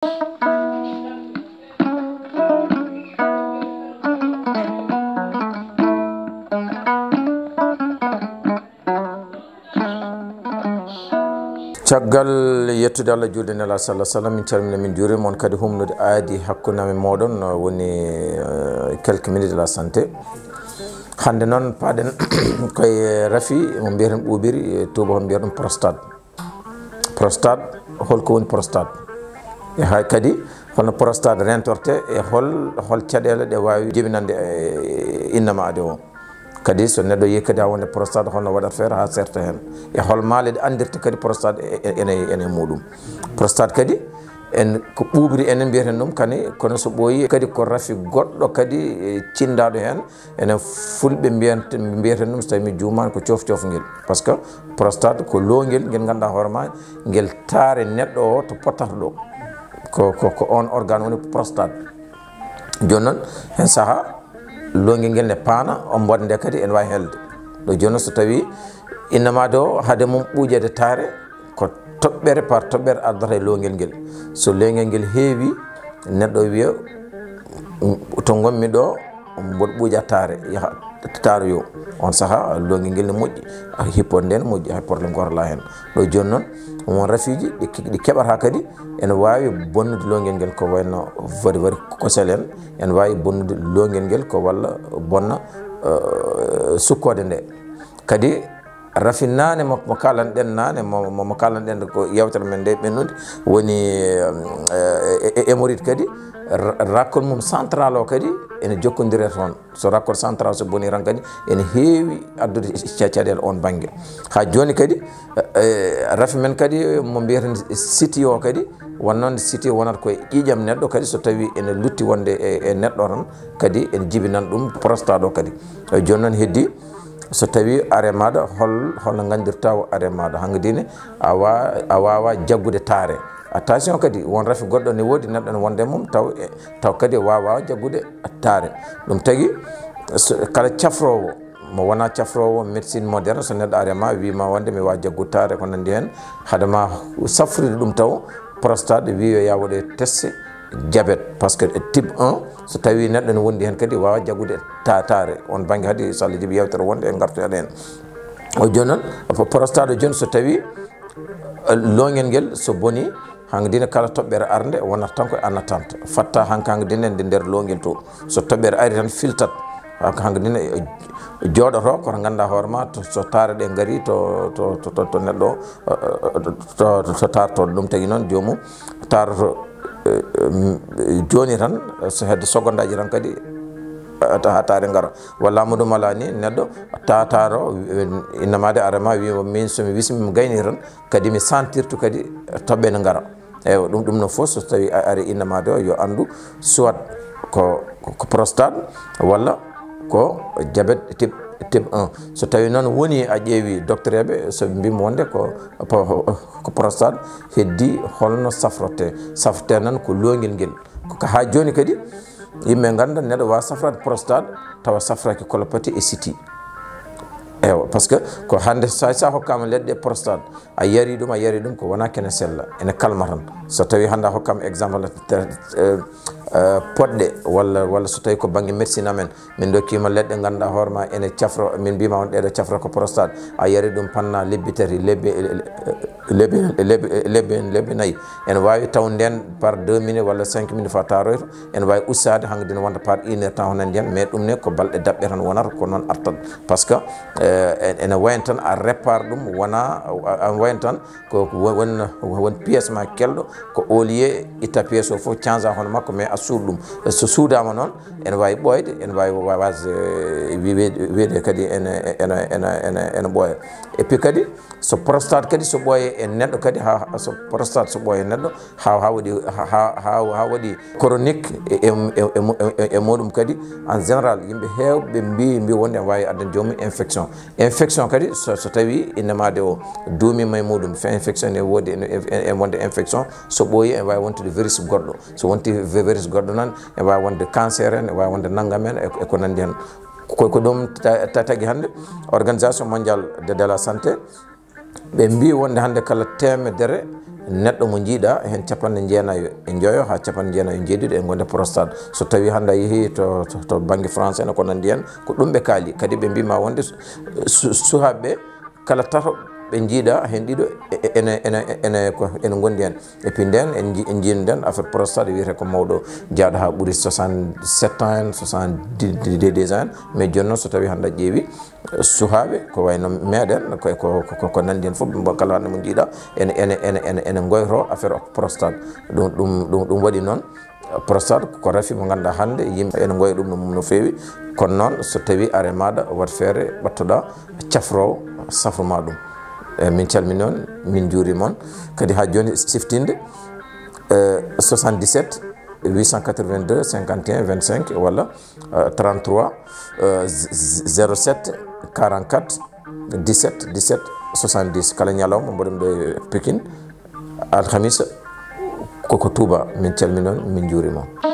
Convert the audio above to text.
caggal yettude Allah julde nela sallallahu alaihi wasallam min calmina min juure mon kadi humnude aadi hakkunde men modon woni quelques minutes de la santé hande non paden koy rafi mo biyaten ɓuɓiri tuba ko biyata prostate holko woni prostate e hay kadi hono prostate rentorte e hol caɗele ɗe wawi jibinande innama ade o kadi so neɗɗo yi kadi ha wonde prostate holno waɗata feere ha serta hen e hol maale ɗe andirta kadi prostate ene muɗum prostate kadi en ko ɓuɓri enen mbiyeten ɗum kani kono so ɓooyi kadi ko rafi goɗɗo kadi cindaɗo hen enen fulɓe mbiyeten ɗum so tawi mi juumani ko cofngel par ce que prostate ko lowguel guel ganduɗa hoorema guel taare neɗɗo o to pottata ɗo ko on organe woni prostate joni noon hen saaha longel ngel ne paana on mboɗa nde kadi ene wawi helde ɗo joni so tawi innamade o haade mum ɓuuƴede taare ko toɓɓere par toɓɓere ardata e longel ngel so longel ngel heewi neɗɗo wiya to gonmi ɗo mboɗo ɓuuƴa taare yaha taroyo on saaha longel ngel ne moƴƴi hippode nde ne moƴƴi hay probléme goto ala hen ɗo joni noon won rafiji ɗi keɓata kadi ene wawi bonnude longel ngel ko wayno wari kosel en ene wawi bonnude longel ngel ko walla bonna sukkode nde kadi rafi nane mo kalanɗen nane mo kalanɗen ko yewtere men nde ɓennude woni hémorroïde kadi rakkol mum central o kadi ene jokkodire toon so rakkol central so boni tan kadi ene heewi addude caɗele on banggue ha joni kadi rafi men kadi mo mbiyeten siti o kadi wonnoon siti wonata koye ƴiƴam neɗɗo kadi so tawi ene lutti wonde e neɗɗo tan kadi ene jibinan ɗum prostate o kadi joni noon heddi so tawi are maɗa holno gandirta o are maɗa hangadine a wawa jaggude taare attention kadi won rafi goɗɗo ne woodi neɗɗo ne wonde mum taw kadi wawa jaggude taare ɗum tagui kala cafrowo mo wona cafrowo médecine moderne so neɗɗo arema wima wonde mi wawa jaggude taare ko nandi hen haadema safrude ɗum taw prostate wi yo ya waɗe test diabète par ce que type 1 so tawi neɗɗo ne wondi hen kadi wawa jaggude taare on banggue haadi so Allah jaaɓi yewtere wonde e gartoyaɗa hen o joni noon prostate joni so tawi longel ngel so boni hangadine kala toɓɓere arde wonata tan koye en attente fatta hangadine nde nder longel to so toɓɓere ari tan filtat hangadine jooɗoto koto ganduɗa hoorema so taare ɗe gaari to neɗɗo to tartoɗo ɗum tagui noon jomum taroto joni tan so hedde secondaji tan kadi ha taare gara walla amadou mala ni neɗɗo tataro innamade arema wima min somi wismi mi gayni tan kadi mi sentirtu kadi toɓɓe ne gara eyyi ɗum no foof so tawi ari innamade o yo andu soit ko prostate walla ko diabète type 1 so tawi noon woni a ƴeewi docteur eɓe so mbimo wonde ko prostate heddi holno safrote noon ko longel ngel ko ha joni kadi yimɓe ganda neɗɗo wawa safrade prostate tawa safraki colopathie et siti ewa par ce que ko hande sa hokkama leɗɗe prostate a yari ɗum ko wona kene sella ene kalma tan so tawi hande a hokkama exemple poɗɗe walla so tawi ko banggue médecine amen min dokkima leɗɗe ganduɗa hoorema ene cafra min mbima on ɗeɗo cafra ko prostate a yari ɗum panna lebbi tati lebbi nayyi ene wawi taw nden par 2 minutes walla 5 minutes fa taroyto ene wawi ustade hangadine wonta par 1 heure temps hono ndiyan mais ɗum ne ko balɗe daɓɓe tan wonata ko noon artat par ce que ene wayan tan a répare ɗum wona a wayan tan ko won pièce ma kelɗo ko au lieu itta pièce o foof change hono makko mais a suuɗ ɗum so suudama noon ene wawi ɓoyde ene wawi wasde wiide kadi ene ɓooya et puis kadi so prostate kadi so ɓooye e neɗɗo kadi so prostate so ɓooye e neɗɗo ha waɗi chronique e muɗum kadi en général yimɓe hewɓe mbi wonde ene wawi addande jomum infection kadi so tawi innamade o duumima e muɗum fin infection ne woodi e wonde infection so ɓooyi ene wawi wontude virus goɗɗo so wonti virus goɗɗo noon ene wawi wonde cancer en ene wawi wonde naggam en e ko nandi hen ko ɗum tagui hande organisation mondial de la santé ɓe mbi wonde hande kala temedere neɗɗo mo jiiɗa hen capanɗe jeenayo e joyo ha capanɗe jeenayo e jeeɗiɗo e gonde prostate so tawi hande a yeehi to banggue français ene ko nandi hen ko ɗum ɓe kaali kadi ɓe mbima wonde suhaɓeɓe kala tato ɓe jiiɗa hen ɗiɗo ene gondi hen et puis nden en jiinuɗen affaire prostate wiyete ko mawɗo jaaɗo ha ɓuuri 67 ans en 72 ans mais joni noon so tawi hande a ƴeewi suhaɓe ko wayno meɗen ko nandi hen foof kala hande mo jiiɗa ene goyto affaire prostate ɗum waɗi noon prostate ko rafi mo ganduɗa hande yimɓe ene goya ɗum no fewi kono noon so tawi are maɗa wat feere ɓattoɗa cafrowo safruma ɗum min calmini on min juuri moon kadi ha joni siftinde 77 882 51 25 walla 33 07 44 17 17 70 kala ñalawma mboɗon ɗo Pikine alhamisa koko Touba min calmini on min juuri moon